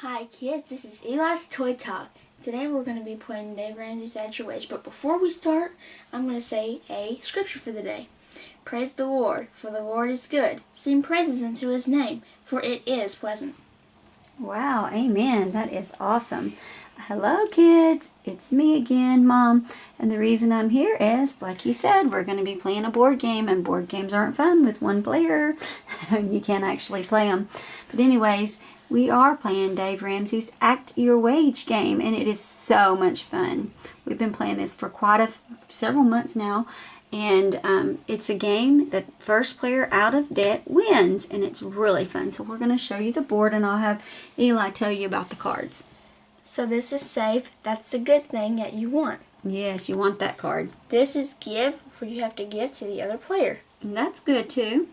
Hi kids, this is Eli's Toy Talk. Today we're going to be playing Dave Ramsey's Add Your Age, but before we start, I'm going to say a scripture for the day. Praise the Lord, for the Lord is good. Sing praises unto His name, for it is pleasant. Wow, amen. That is awesome. Hello kids, it's me again, Mom. And the reason I'm here is, like you said, we're going to be playing a board game, and board games aren't fun with one player. You can't actually play them. But anyways, we are playing Dave Ramsey's Add Your Age game, and it is so much fun. We've been playing this for several months now, and it's a game that first player out of debt wins, and it's really fun. So we're going to show you the board, and I'll have Eli tell you about the cards. So this is safe. That's the good thing that you want. Yes, you want that card. This is give, for you have to give to the other player. And that's good too.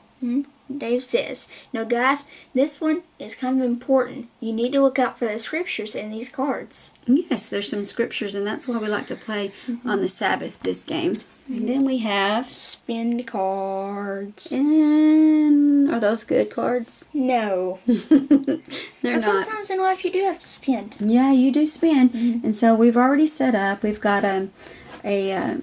Dave says, now guys, this one is kind of important. You need to look out for the scriptures in these cards. Yes, there's some scriptures, and that's why we like to play on the Sabbath this game. And then we have Spin cards. And are those good cards? No. They're not. Sometimes in life you do have to spin. Yeah, you do spin. And so we've already set up. We've got a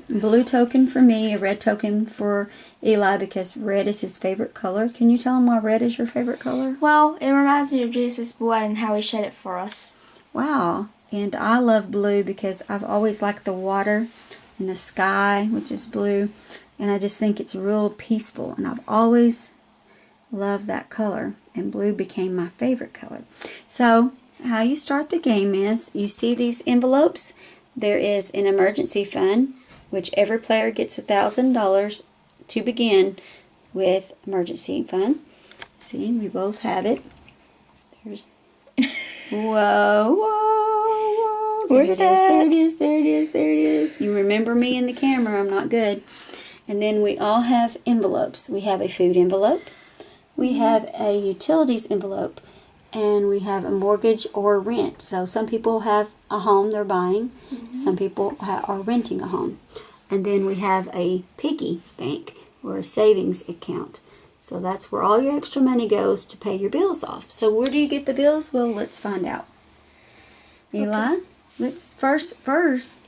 blue token for me, a red token for Eli because red is his favorite color. Can you tell him why red is your favorite color? Well, it reminds me of Jesus' blood and how He shed it for us. Wow. And I love blue because I've always liked the water and the sky, which is blue. And I just think it's real peaceful. And I've always loved that color. And blue became my favorite color. So, how you start the game is, you see these envelopes? There is an emergency fund, which every player gets $1,000 to begin with emergency fund. See, we both have it. There's, whoa, whoa, whoa. Where's There it is, there it is, there it is, there it is. You remember me in the camera, I'm not good. And then we all have envelopes. We have a food envelope. We have a utilities envelope. And we have a mortgage or rent. So some people have a home they're buying. Some people are renting a home. And then we have a piggy bank or a savings account. So that's where all your extra money goes to pay your bills off. So where do you get the bills? Well, let's find out. Eli, let's first,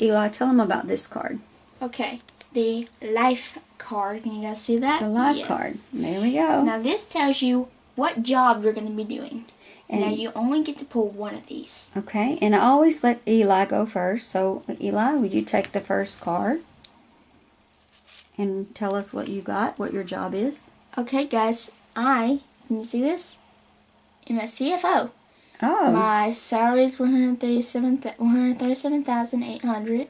Eli, tell them about this card. Okay, the life card. Can you guys see that? The life card. There we go. Now this tells you what job you're going to be doing. And now you only get to pull one of these. Okay, and I always let Eli go first. So Eli, would you take the first card and tell us what you got, what your job is? Okay, guys, can you see this? I'm a CFO. Oh. My salary is $137,800.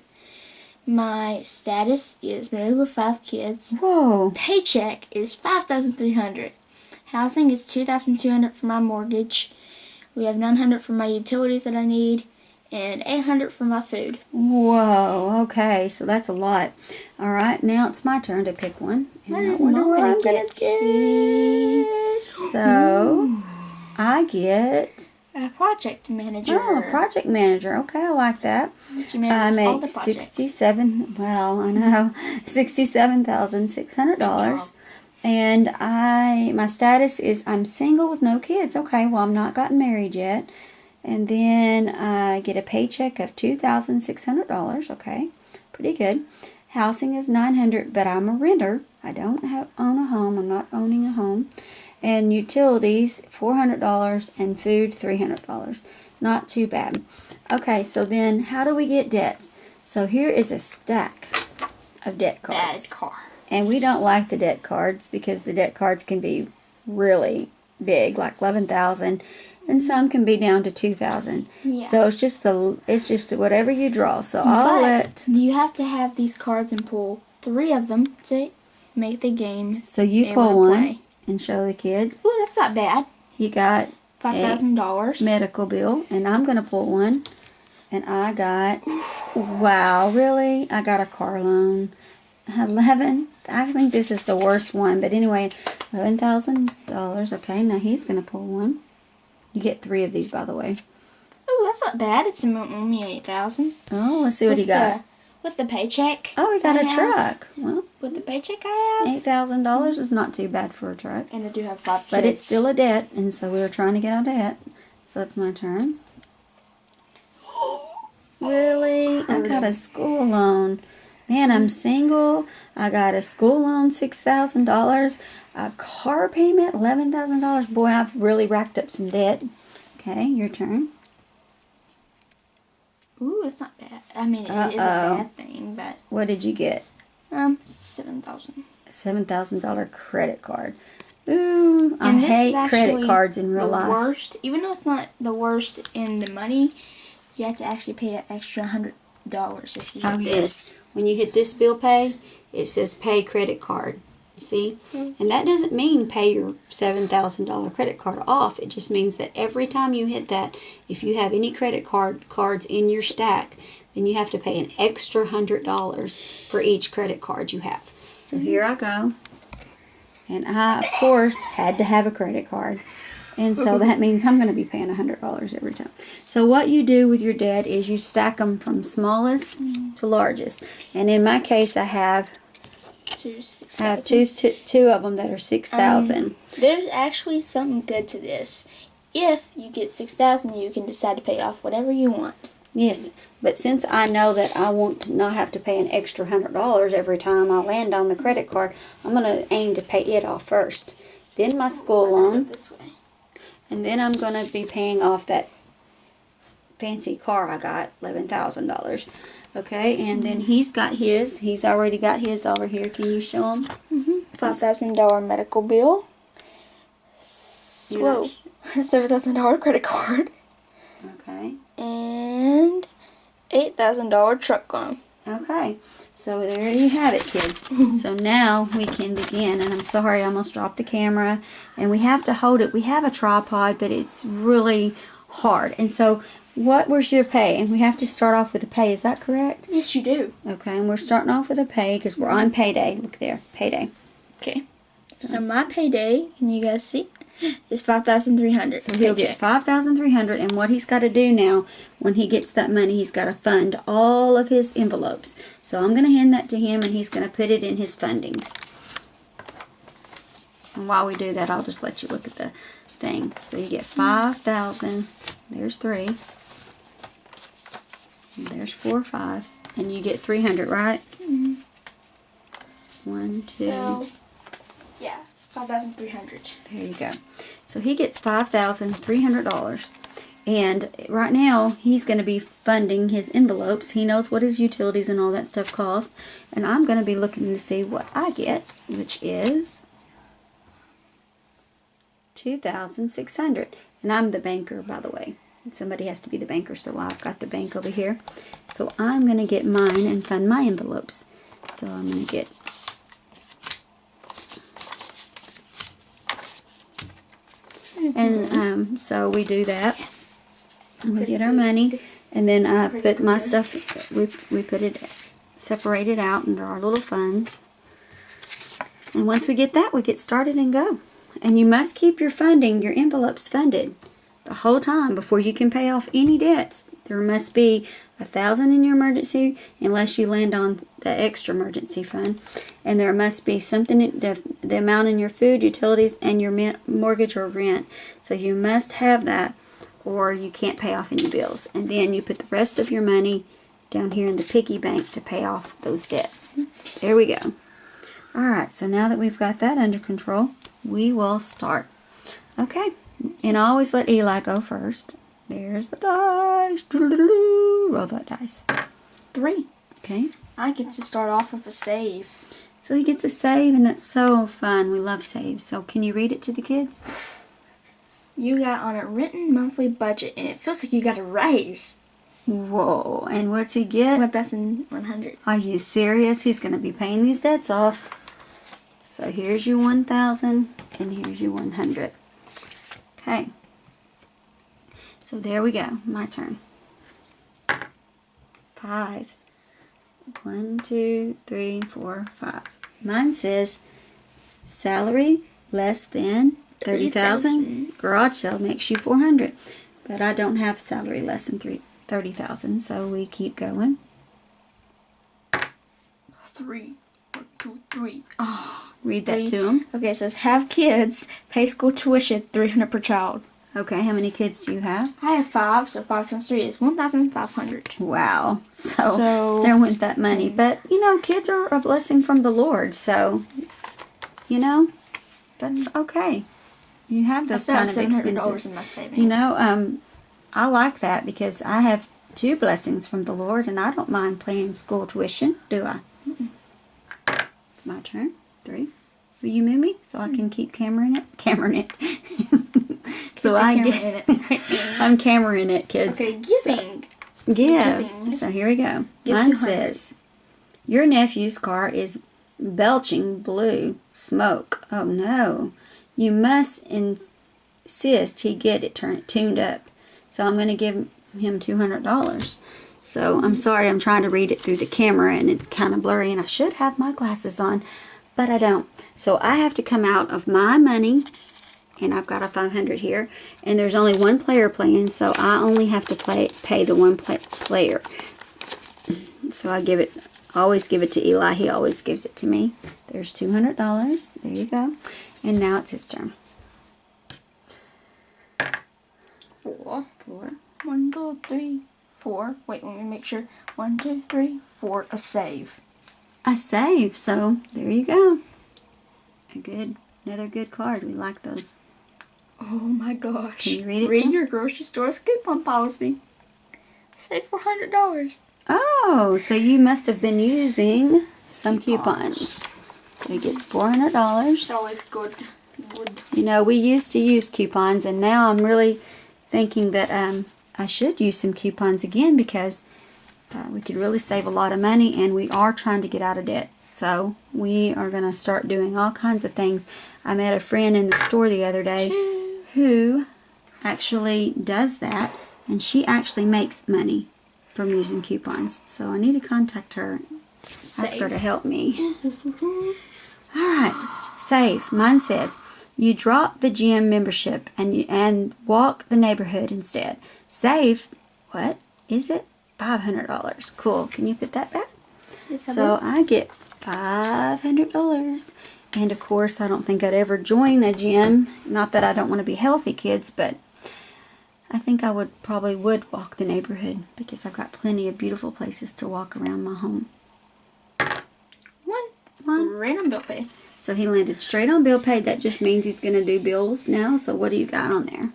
My status is married with 5 kids. Whoa. Paycheck is $5,300. Housing is $2,200 for my mortgage. We have $900 for my utilities that I need, and $800 for my food. Whoa, okay, so that's a lot. All right, now it's my turn to pick one. And I wonder what I'm going to get. So, I get a project manager. Oh, a project manager. Okay, I like that. She manages all the projects. $67,600. And my status is I'm single with no kids. Okay, well, I'm not gotten married yet. And then I get a paycheck of $2,600. Okay, pretty good. Housing is $900, but I'm a renter. I don't own a home. I'm not owning a home. And utilities, $400, and food, $300. Not too bad. Okay, so then how do we get debts? So here is a stack of debt cards. Bad card. And we don't like the debt cards because the debt cards can be really big, like 11,000, and some can be down to 2,000. Yeah. So it's just whatever you draw. So you have to have these cards and pull 3 of them to make the game. So you pull one and show the kids. Ooh, that's not bad. You got $5,000 medical bill, and I'm gonna pull one, and I got wow, really? I got a car loan. 11. I think this is the worst one, but anyway, $11,000. Okay, now he's gonna pull one. You get 3 of these, by the way. Oh, that's not bad. It's only $8,000. Oh, let's see what he got. With the paycheck. Oh, he got a truck. Well, with the paycheck I have, $8,000 is not too bad for a truck. And I do have 5 kids. But it's still a debt, and so we were trying to get out of debt. So it's my turn. Really? I got a school loan. Man, I'm single. I got a school loan, $6,000. A car payment, $11,000. Boy, I've really racked up some debt. Okay, your turn. Ooh, it's not bad. I mean, it is a bad thing, but What did you get? $7,000. $7,000 credit card. Ooh, I And this is hate credit actually cards in real the life. worst. Even though it's not the worst in the money, you have to actually pay an extra $100 if you do Oh, this. yes. When you hit this bill pay, it says pay credit card. You see? And that doesn't mean pay your $7,000 credit card off. It just means that every time you hit that, if you have any credit cards in your stack, then you have to pay an extra $100 for each credit card you have. So here I go. And I, of course, had to have a credit card. And so that means I'm going to be paying $100 every time. So what you do with your debt is you stack them from smallest to largest. And in my case, I have two of them that are 6,000. There's actually something good to this. If you get 6,000, you can decide to pay off whatever you want. Yes, but since I know that I want to not have to pay an extra $100 every time I land on the credit card, I'm going to aim to pay it off first. Then my school loan. This way. And then I'm going to be paying off that fancy car I got, $11,000. Okay, and then he's got his. He's already got his over here. Can you show him? $5,000 medical bill. You're not $7,000 credit card. Okay. And $8,000 truck loan. Okay, so there you have it, kids. So now we can begin, and I'm sorry, I almost dropped the camera, and we have to hold it. We have a tripod, but it's really hard. And so where's your pay? And we have to start off with a pay, is that correct? Yes, you do. Okay, and we're starting off with a pay because we're on payday. Look there, payday. Okay. So my payday, can you guys see, is $5,300. So he'll get $5,300, and what he's got to do now, when he gets that money, he's got to fund all of his envelopes. So I'm going to hand that to him, and he's going to put it in his fundings. And while we do that, I'll just let you look at the thing. So you get 5,000. There's 3. And there's 4, 5, and you get 300, right? 1, 2. So, yeah, $5,300. There you go. So he gets $5,300. And right now, he's going to be funding his envelopes. He knows what his utilities and all that stuff cost. And I'm going to be looking to see what I get, which is $2,600. And I'm the banker, by the way. Somebody has to be the banker, so I've got the bank over here. So I'm going to get mine and fund my envelopes. So I'm going to get and so we do that. Yes. And we get our money, and then I put my stuff. We put it separated out into our little funds. And once we get that, we get started and go. And you must keep your envelopes funded the whole time before you can pay off any debts. There must be $1,000 in your emergency, unless you land on the extra emergency fund, and there must be something the amount in your food, utilities, and your mortgage or rent. So you must have that, or you can't pay off any bills. And then you put the rest of your money down here in the piggy bank to pay off those debts. There we go. All right. So now that we've got that under control, we will start. Okay. And I always let Eli go first. There's the dice. Roll that dice. 3. Okay. I get to start off with a save. So he gets a save, and that's so fun. We love saves. So can you read it to the kids? You got on a written monthly budget, and it feels like you got a raise. Whoa. And what's he get? $1,100. Are you serious? He's going to be paying these debts off. So here's your 1,000, and here's your 100. Okay. So there we go. My turn. 5. 1, 2, 3, 4, 5. Mine says salary less than 30,000. Garage sale makes you 400. But I don't have salary less than 30,000, so we keep going. 3. 1, 2, 3. Read that to him. Okay, it says have kids, pay school tuition $300 per child. Okay, how many kids do you have? I have 5, so 5 times 3 is 1,500. Wow. So There went that money. But, kids are a blessing from the Lord. So, that's okay. You have those kind of $700 expenses. in my savings. I like that because I have 2 blessings from the Lord, and I don't mind paying school tuition, do I? It's my turn. 3. Will you move me so I can keep cameraing it? I'm cameraing it, kids. Okay, giving. Give. So here we go. Give Mine 200. says, your nephew's car is belching blue smoke. Oh no. You must insist he get it tuned up. So I'm going to give him $200. So I'm sorry, I'm trying to read it through the camera and it's kind of blurry and I should have my glasses on, but I don't. So I have to come out of my money, and I've got a 500 here, and there's only one player playing, so I only have to pay the one player. So I always give it to Eli. He always gives it to me. There's $200. There you go. And now it's his turn. 4. 1, 2, 3, 4. Wait, let me make sure. 1, 2, 3, 4. A save. A save. So there you go. Another good card. We like those. Oh my gosh. Can you read it? Read your grocery store's coupon policy. Save $400. Oh, so you must have been using some coupons. So he gets $400. It's always good. We used to use coupons, and now I'm really thinking that I should use some coupons again because we could really save a lot of money, and we are trying to get out of debt. So we are going to start doing all kinds of things. I met a friend in the store the other day who actually does that, and she actually makes money from using coupons. So I need to contact her, ask her to help me. Alright, save. Mine says, you drop the gym membership and walk the neighborhood instead. Save, what is it? $500. Cool. Can you put that back? Yes, So I get $500. And of course, I don't think I'd ever join a gym. Not that I don't want to be healthy, kids, but I think I probably would walk the neighborhood because I've got plenty of beautiful places to walk around my home. 1. Random bill pay. So he landed straight on bill paid. That just means he's going to do bills now. So what do you got on there?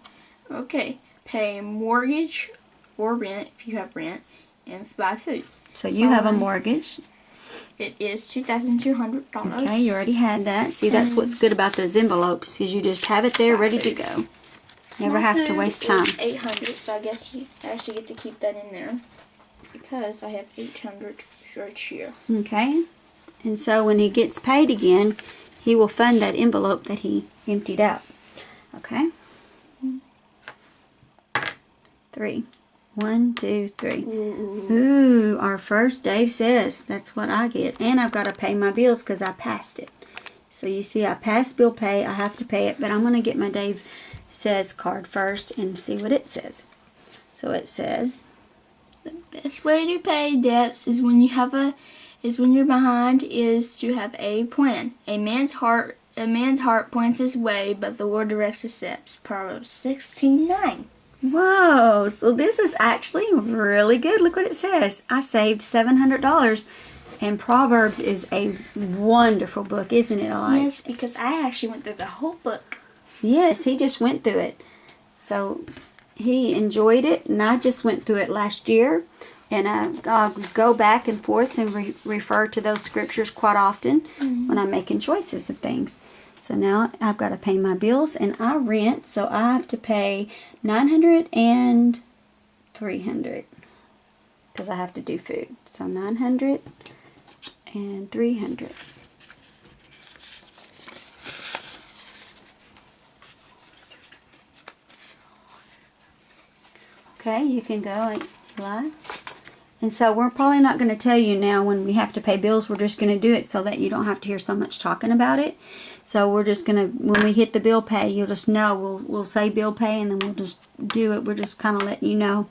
Okay. Pay mortgage or rent if you have rent, and buy food. So you have a mortgage. It is $2,200. Okay, you already had that. See, that's what's good about those envelopes, because you just have it there ready to go. Never have to waste time. $800, so I guess you actually get to keep that in there because I have $800 right here. Okay, and so when he gets paid again, he will fund that envelope that he emptied out. Okay. 3. 1, 2, 3. Ooh, our first Dave Says. That's what I get. And I've got to pay my bills because I passed it. So you see, I passed bill pay. I have to pay it. But I'm going to get my Dave Says card first and see what it says. So it says, the best way to pay debts is when you're behind is to have a plan. A man's heart plans his way, but the Lord directs his steps. Proverbs 16:9. whoa, so this is actually really good. Look what it says. I saved $700. And Proverbs is a wonderful book, isn't it, Alex? Yes, because I actually went through the whole book. Yes, he just went through it. So he enjoyed it, and I just went through it last year. And I'll go back and forth and refer to those scriptures quite often when I'm making choices of things. So now I've got to pay my bills, and I rent, so I have to pay $900 and $300 because I have to do food. So $900 and $300. Okay, you can go, Eli. And so we're probably not going to tell you now when we have to pay bills. We're just going to do it so that you don't have to hear so much talking about it. So we're just going to, when we hit the bill pay, you'll just know. We'll say bill pay, and then we'll just do it. We're just kind of letting you know.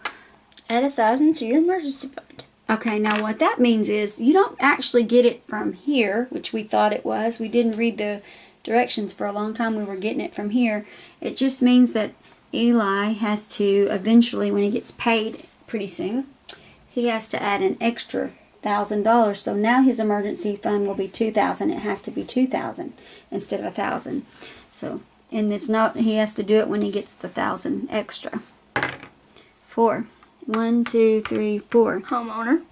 Add $1,000 to your emergency fund. Okay, now what that means is you don't actually get it from here, which we thought it was. We didn't read the directions for a long time. We were getting it from here. It just means that Eli has to eventually, when he gets paid pretty soon, he has to add an extra $1,000. So now his emergency fund will be $2,000. It has to be $2,000 instead of $1,000. So, and it's not. He has to do it when he gets the $1,000 extra. 4. 1, 2, 3, 4. Homeowner.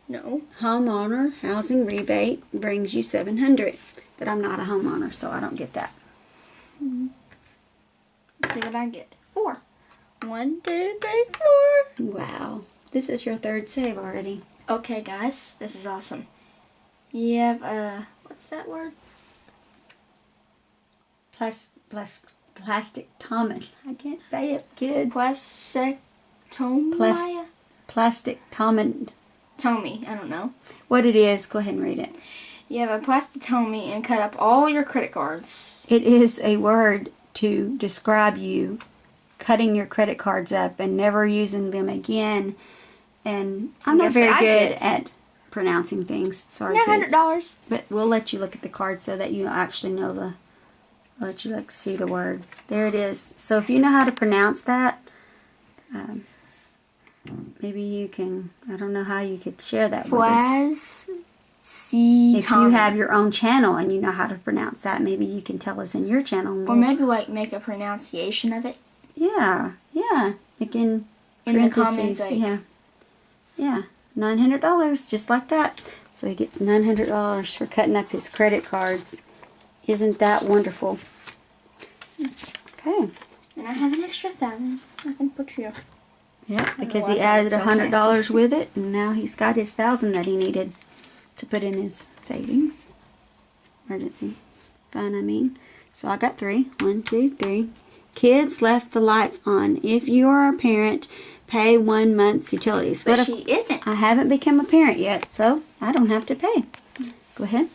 No. Homeowner housing rebate brings you $700. But I'm not a homeowner, so I don't get that. Let's see what I get. 4. 1, 2, 3, 4. Wow. This is your third save already. Okay, guys, this is awesome. You have what's that word? Plastic Thomas. I can't say it, kids. Plasectomia? Plastic Tomid. Tomy, I don't know. What it is, go ahead and read it. You have a plastectomy and cut up all your credit cards. It is a word to describe you cutting your credit cards up and never using them again. And I'm not Guess very what I good get? at pronouncing things. Sorry, kids. $900. But we'll let you look at the card so that you actually know I'll let you see the word. There it is. So if you know how to pronounce that, maybe you can, I don't know how you could share that with us. If you have your own channel and you know how to pronounce that, maybe you can tell us in your channel. Or maybe like make a pronunciation of it. Yeah. Again, In the comments, yeah, $900, just like that. So he gets $900 for cutting up his credit cards. Isn't that wonderful? Okay. And I have an extra 1,000. I can put you. Yeah, because he Otherwise, added it's so $100 fancy. with it, and now he's got his 1,000 that he needed to put in his savings. Emergency fund, I mean. So I got 3. 1, 2, 3. Kids left the lights on. If you are a parent, pay 1 month's utilities. But What she if isn't. I haven't become a parent yet, so I don't have to pay. Go ahead.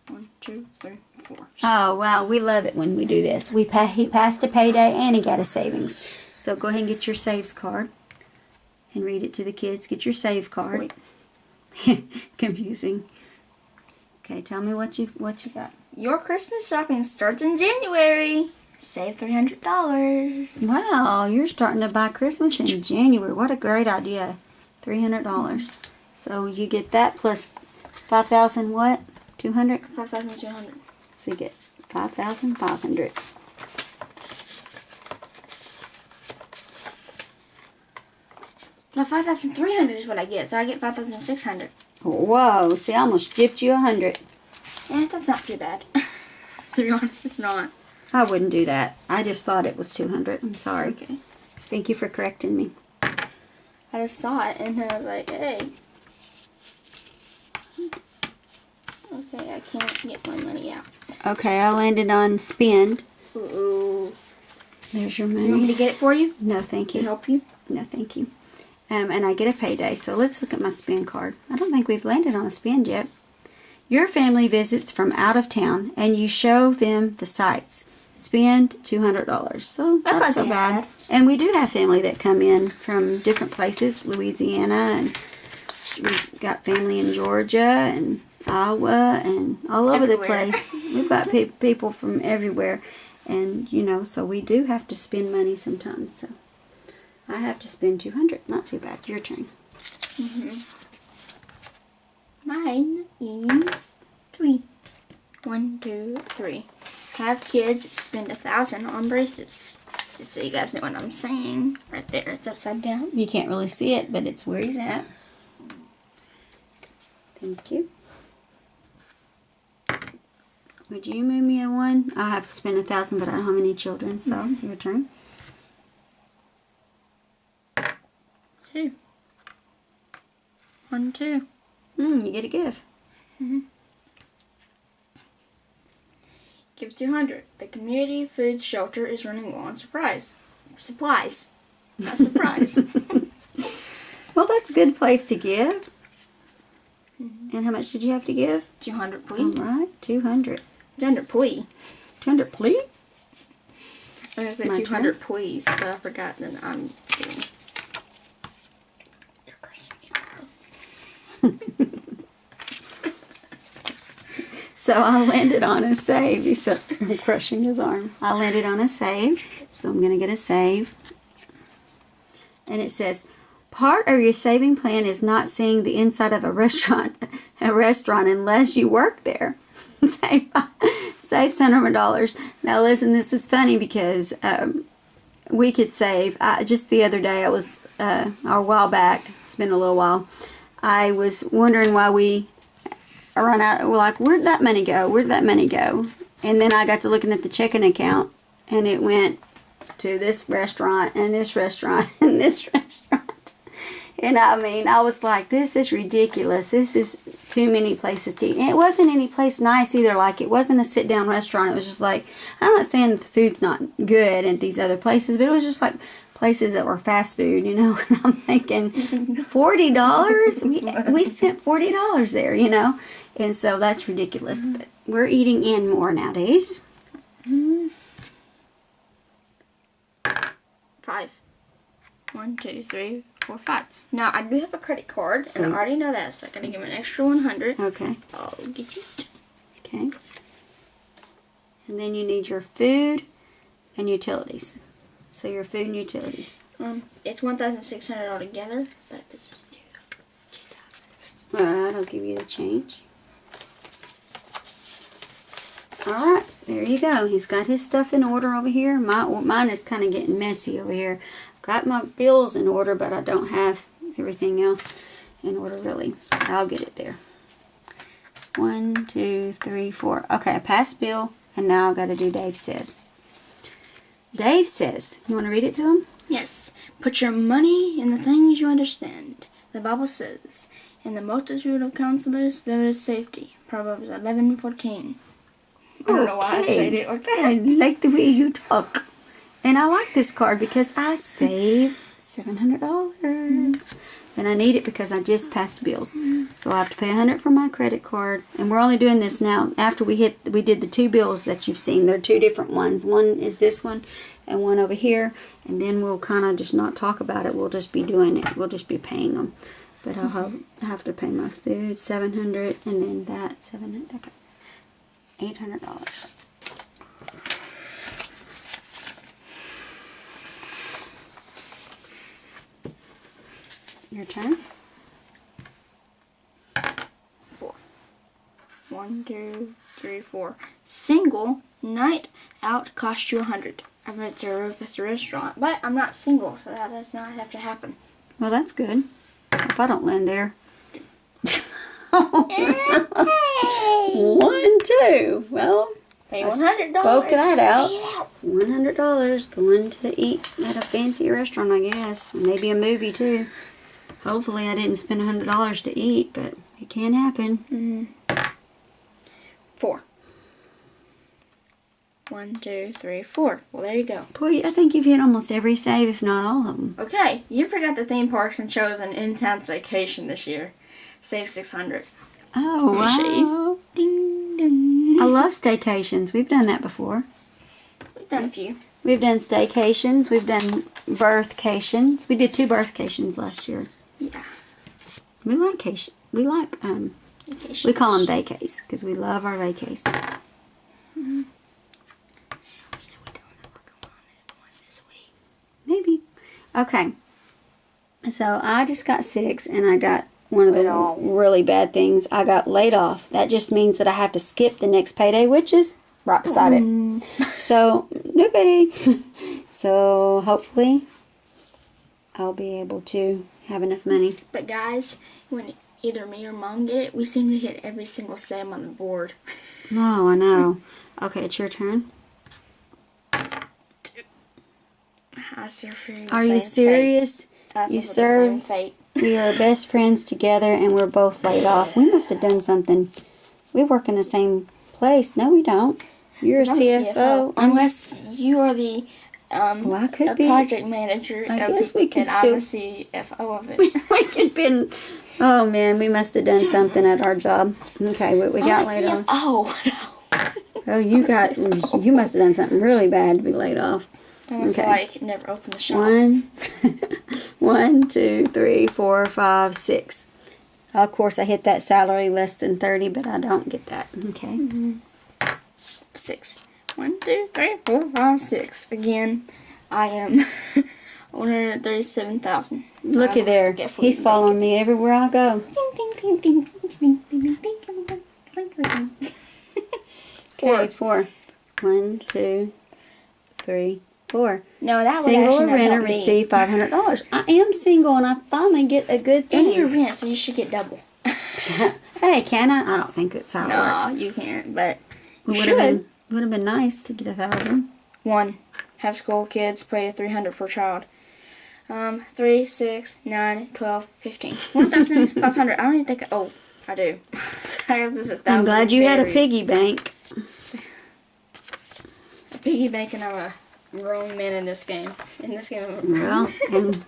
1, 2, 3, 4. Oh, wow, we love it when we do this. He passed a payday and he got a savings. So go ahead and get your saves card and read it to the kids. Get your save card. Confusing. Okay, tell me what you got. Your Christmas shopping starts in January. Save $300. Wow, you're starting to buy Christmas in January. What a great idea. $300. So you get that plus 5,000 what? 200? 5,200. So you get 5,500. No, 5,300 is what I get, so I get 5,600. Whoa, see, I almost gypped you 100. That's not too bad. To be honest, it's not. I wouldn't do that. I just thought it was 200. I'm sorry. Okay. Thank you for correcting me. I just saw it and I was like, hey. Okay, I can't get my money out. Okay, I landed on spend. Ooh. There's your You want me money. to get it for you? No, thank To you. help you? No, thank you. And I get a payday. So let's look at my spend card. I don't think we've landed on a spend yet. Your family visits from out of town and you show them the sights. Spend $200. So That's that's not so bad. bad. And we do have family that come in from different places, Louisiana, and we've got family in Georgia and Iowa and all over the Everywhere. place. We've got people from everywhere. And, so we do have to spend money sometimes. So I have to spend $200. Not too bad. Your turn. Mine is 3. 1, 2, 3. Have kids spend 1,000 on braces. Just so you guys know what I'm saying. Right there, it's upside down. You can't really see it, but it's where he's at. Thank you. Would you move me a 1? I have to spend 1,000, but I don't have any children, so your turn. 2. 1, 2. You get a gift. Give 200. The community food shelter is running low on supplies. Not surprise. Well, that's a good place to give. And how much did you have to give? 200, All please. right, 200. 200, please. 200, please. I was going to say My 200, please, but I forgot that I'm doing. Your question. So I landed on a save. I'm crushing his arm. I landed on a save, so I'm going to get a save. And it says, part of your saving plan is not seeing the inside of a restaurant unless you work there. Save $100. Now listen, this is funny because we could save. Just the other day, or a while back, it's been a little while, I was wondering why we run out. We're like, where'd that money go? Where'd that money go? And then I got to looking at the checking account, and it went to this restaurant and this restaurant and this restaurant. And I mean, I was like, this is ridiculous. This is too many places to eat. And it wasn't any place nice either. Like, it wasn't a sit-down restaurant. It was just like, I'm not saying the food's not good at these other places, but it was just like places that were fast food, you know. And I'm thinking, $40? We spent $40 there, you know. And so that's ridiculous. But we're eating in more nowadays. 5. 1, 2, 3, 4, 5. Now, I do have a credit card, and I already know that, so I'm going to give him an extra 100. Okay. I'll get it. Okay. And then you need your food and utilities. So your food and utilities. It's $1,600 altogether, but this is $2,000. Alright, I'll give you the change. Alright, there you go. He's got his stuff in order over here. Mine is kind of getting messy over here. Got my bills in order, but I don't have everything else in order really. I'll get it there. 1, 2, 3, 4. Okay, I passed Bill, and now I've got to do Dave Says. Dave says, you want to read it to him? Yes. Put your money in the things you understand. The Bible says, in the multitude of counselors there is safety. Proverbs 11:14. I don't know why I said it like that. I like the way you talk. And I like this card because I saved $700. And I need it because I just passed bills. So I have to pay $100 for my credit card. And we're only doing this now after we did the 2 bills that you've seen. They're 2 different ones. One is this one and one over here. And then we'll kind of just not talk about it. We'll just be doing it. We'll just be paying them. But I'll have to pay my food, $700, and then that, $700. Okay. $800. Your turn. 4. 1, 2, 3, 4. Single night out cost you $100. I've read to Rufus restaurant, but I'm not single, so that does not have to happen. Well, that's good. If I don't land there. 1, 2. Well, Pay I $100. spoke that out. Pay it out. $100 going to eat at a fancy restaurant, I guess. Maybe a movie too. Hopefully I didn't spend $100 to eat, but it can happen. 4. 1, 2, 3, 4. Well, there you go. Boy, I think you've hit almost every save, if not all of them. Okay, you forgot the theme parks and chose an in-town staycation this year. Save $600. Oh, Let me show you. wow. Ding, ding. I love staycations. We've done that before. We've done a few. We've done staycations. We've done birthcations. We did 2 birthcations last year. Yeah. We like cation. We like we call them vacays because we love our vacays. Maybe. Okay. So I just got 6 and I got one of the really bad things. I got laid off. That just means that I have to skip the next payday, which is right beside it. So, no payday. So hopefully I'll be able to have enough money. But guys, when either me or Mom get it, we seem to hit every single same on the board. Oh, I know. Okay, it's your turn. Are you serious? You serve. We are best friends together and we're both laid off. We must have done something. We work in the same place. No, we don't. You're a CFO. Unless you are the Well, I could be. project manager. I guess we could and I'm the CFO of it. We could been. Oh man, we must have done something at our job. Okay, what we got laid off? Oh, Oh, you must have done something really bad to be laid off. So I could never open the shop. 1, 2, 3, 4, 5, 6. Of course, I hit that salary less than 30, but I don't get that. Okay. 6. 1, 2, 3, 4, 5, 6. Again, I am 137,000. Looky there. He's following me everywhere I go. Okay, 4. 1, 2, 3, 4. No, that would Single actually or not renter help me. receive $500. I am single and I finally get a good And you're thing. rent, so you should get double. Hey, can I? I don't think that's how it No, works. you can't, but you Would should. have been nice to get 1,000. 1. Have school kids pay $300 per child. 3, 6, 9, 12, 15. 1,500. I don't even think. Oh, I do. I have this 1,000. I'm glad you had a buried. piggy bank. A piggy bank, and I'm a grown man in this game. In this game, I'm a grown Well, and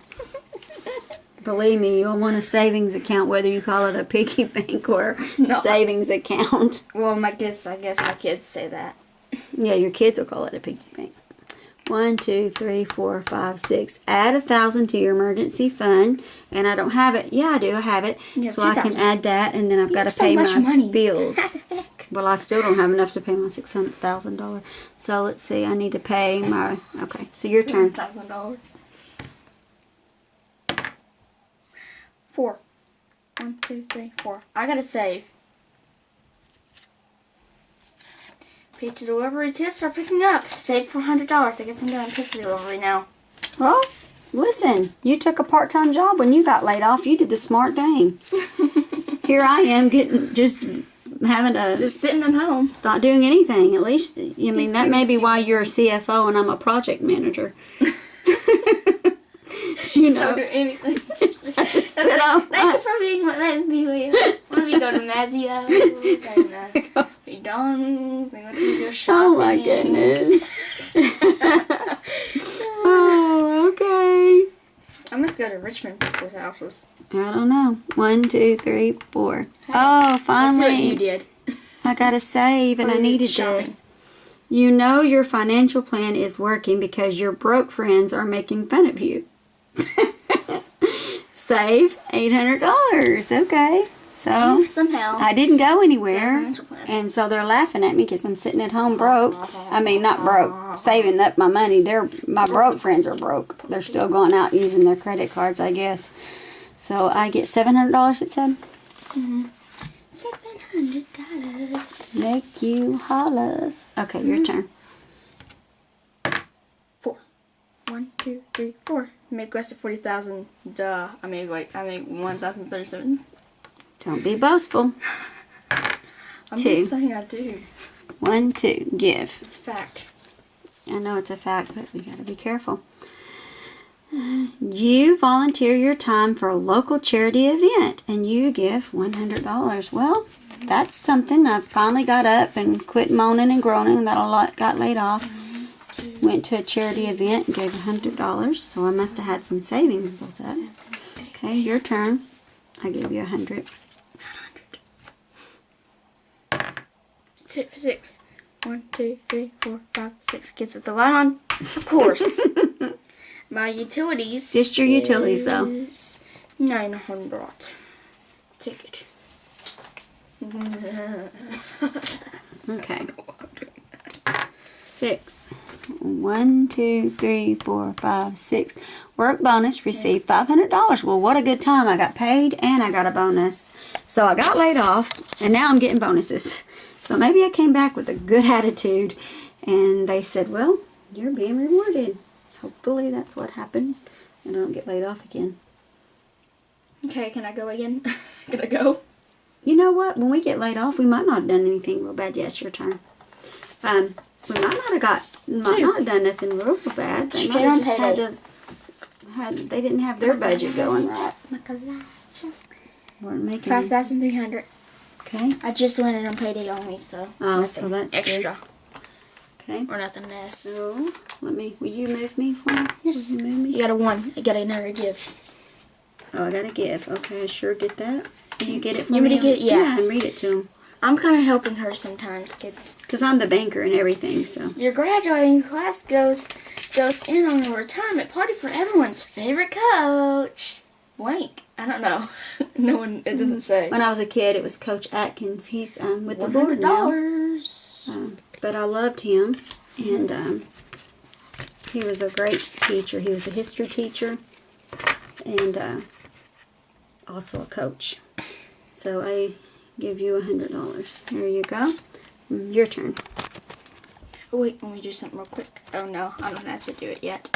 believe me, you'll want a savings account, whether you call it a piggy bank or Not. savings account. Well, I guess my kids say that. Yeah, your kids will call it a piggy bank. 1, 2, 3, 4, 5, 6. Add 1,000 to your emergency fund, and I don't have it. Yeah, I do. I have it, You have so I can 2,000. add that, and then I've got to have so pay much my money. bills. How the heck? Well, I still don't have enough to pay my $600,000. So let's see. I need to pay my. Okay, so your turn. $1,000. 4. 1, 2, 3, 4. I gotta save. Pizza delivery tips are picking up. Save for $100. I guess I'm doing pizza delivery now. Well, listen. You took a part-time job when you got laid off. You did the smart thing. Here I am having a Just sitting at home. not doing anything. At least, I mean, that may be why you're a CFO and I'm a project manager. You Don't know. do anything. Sit on Thank you for being let me go to Mazio's and McDonald's and go to your shopping. Oh my goodness. Oh, okay. I must go to Richmond people's houses. I don't know. 1, 2, 3, 4. Oh, That's what you finally. did. I gotta save and I Or needed shopping. this. You know your financial plan is working because your broke friends are making fun of you. Save $800. Okay. So Somehow. I didn't go anywhere. Financial plan. And so they're laughing at me because I'm sitting at home broke. I mean, not broke. Saving up my money. My broke friends are broke. They're still going out using their credit cards, I guess. So I get $700, it said. $700. Make you hollers. Okay, your turn. 4. 1, 2, 3, 4. Make less than 40,000. Duh. I make 1,037. Don't be boastful. I'm 2. just saying I do. 1, 2. Give. It's fact. I know it's a fact, but we gotta be careful. You volunteer your time for a local charity event and you give $100. Well, that's something. I finally got up and quit moaning and groaning that I got laid off. Went to a charity event and gave $100, so I must have had some savings built up. Okay, your turn. I gave you 100. 6. 1, 2, 3, 4, 5, 6. Gets with the light on. Of course. My utilities. Just your utilities, though. is $900. Take it. Okay. 6. 1, 2, 3, 4, 5, 6. Work bonus, received $500. Well, what a good time. I got paid and I got a bonus. So I got laid off and now I'm getting bonuses. So maybe I came back with a good attitude and they said, well, you're being rewarded. Hopefully that's what happened and I don't get laid off again. Okay, can I go again? Can I go? You know what? When we get laid off, we might not have done anything real bad. Yes, your turn. We might not have done nothing real bad. They Straight might on have just they didn't have their budget going right. Weren't making any. 5,300. Okay. I just went in on payday only, so. Oh, nothing so that's extra Okay. or nothing less. So will you move me for me? Yes. Will you move me? You got a 1. You got another give. Oh, I gotta give. Okay, I sure get that. Can you get it for You me? want me to get- yeah. and read it to them. I'm kind of helping her sometimes, kids. Because I'm the banker and everything, so. Your graduating class goes in on a retirement party for everyone's favorite coach. blank. I don't know. No one. It doesn't say. When I was a kid, it was Coach Atkins. He's with the Lord now. $100. But I loved him, and he was a great teacher. He was a history teacher, and also a coach. So I give you $100. Here you go. Your turn. Oh, wait, let me do something real quick. Oh no, I don't have to do it yet.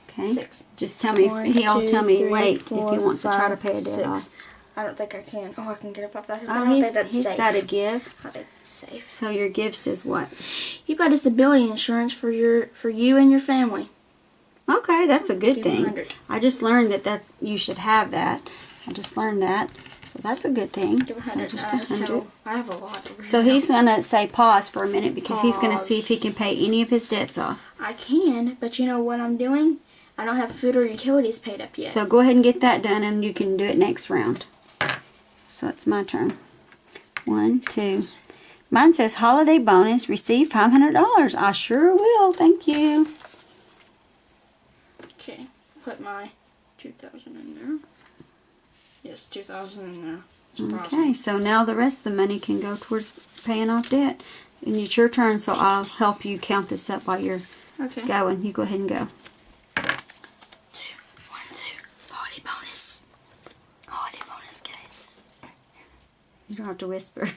Okay. 6. Just tell me. One, He'll two, tell me. three, Wait, four, if he wants to try to pay a debt 6. off. I don't think I can. Oh, I can get a 5,000. Oh, I don't think that's he's safe. got to give. Oh, that's safe. So your gift says what? You buy disability insurance for you and your family. Okay, that's a good Give him thing. 100. I just learned that you should have that. I just learned that. So that's a good thing. Give him So 100. just I 100. have a lot over So here. he's going to say pause for a minute because he's going to see if he Pause. can pay any of his debts off. I can, but you know what I'm doing? I don't have food or utilities paid up yet. So go ahead and get that done and you can do it next round. So it's my turn. 1, 2. Mine says holiday bonus, receive $500. I sure will. Thank you. Okay, put my 2,000 in there. Yes, 2,000 in there. Okay, so now the rest of the money can go towards paying off debt. And it's your turn, so I'll help you count this up while you're Okay. going. You go ahead and go. 2, 1, 2. Holiday bonus. Holiday bonus, guys. You don't have to whisper.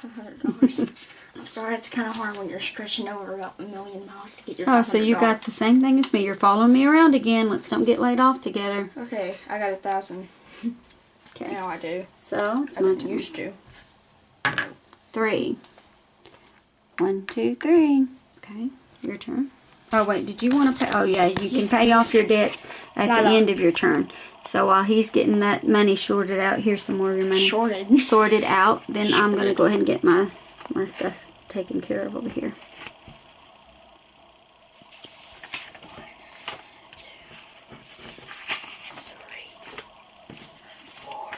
$500. I'm sorry, it's kind of hard when you're stretching over about 1,000,000 miles to get your Oh, so you $500. got the same thing as me. You're following me around again. Let's don't get laid off together. Okay, I got 1,000. Okay. Now I do. So it's I my didn't turn. used to. 3. 1, 2, 3. Okay, your turn. Oh wait, did you want to pay? Oh yeah, you can pay off your debts at the end of your turn. So while he's getting that money sorted out, here's some more of your money sorted out. Then I'm going to go ahead and get my stuff taken care of over here. 2, 3, 4,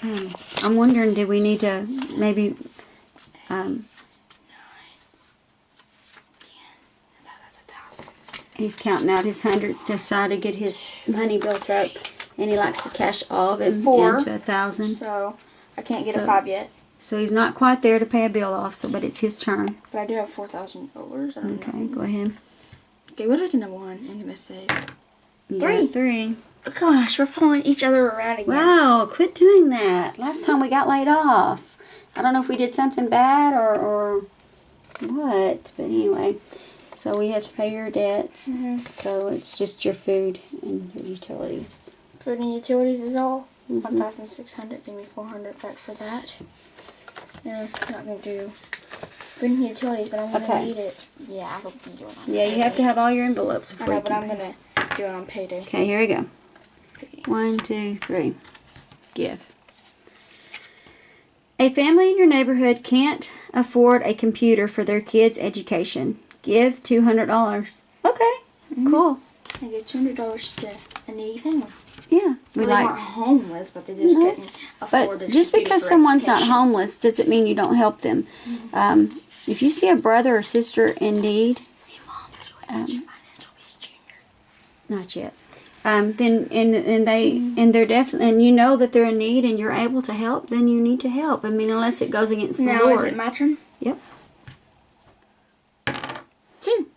5, I'm wondering, did we need to maybe 9, 10. That's 1,000. he's counting out his hundreds to try to get his money built up, and he likes to cash all of it 4. into 1,000. So I can't get a So- 5 yet. So he's not quite there to pay a bill off. So, but it's his turn. But I do have $4,000. I don't Okay, know. go ahead. Okay, what are gonna want? I'm gonna say. You 3. got 3. Oh, gosh, we're following each other around again. Wow, quit doing that. Last time we got laid off. I don't know if we did something bad or what, but anyway. So we have to pay your debts. So it's just your food and your utilities. Food and utilities is all. 1,600. Give me 400 back for that. Yeah, I'm not gonna do food and utilities, but I'm gonna Okay. need it. Yeah, I will be doing it on Yeah, you have to have all your envelopes I before know, you but can I'm pay. gonna do it on payday. Okay, here we go. 1, 2, 3. Give. A family in your neighborhood can't afford a computer for their kids' education. Give $200. Okay, cool. I give $200 to a needy family. Yeah, Well, they weren't homeless, but they just couldn't afford But a just computer because for someone's not education. homeless doesn't mean you don't help them. If you see a brother or sister in need, Hey, Mom, there's a way to get financial peace, Junior. not yet. Then and they're definitely, and you know that they're in need and you're able to help, then you need to help. I mean, unless it goes against the Now, Lord. is it my turn? Yep. 2.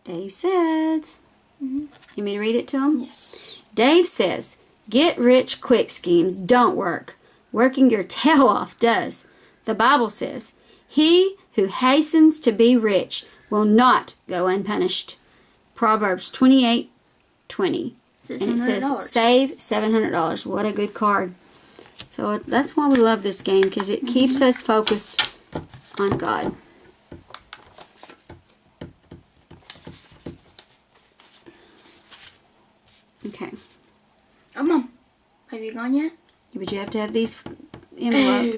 Dave says. You want me to read it to him? Yes. Dave says, get rich quick schemes don't work. Working your tail off does. The Bible says, he who hastens to be rich will not go unpunished. Proverbs 28:20. And it says, $600. save $700. What a good card. So that's why we love this game, because it keeps us focused on God. Okay. Oh, Mom, have you gone yet? But you have to have these envelopes.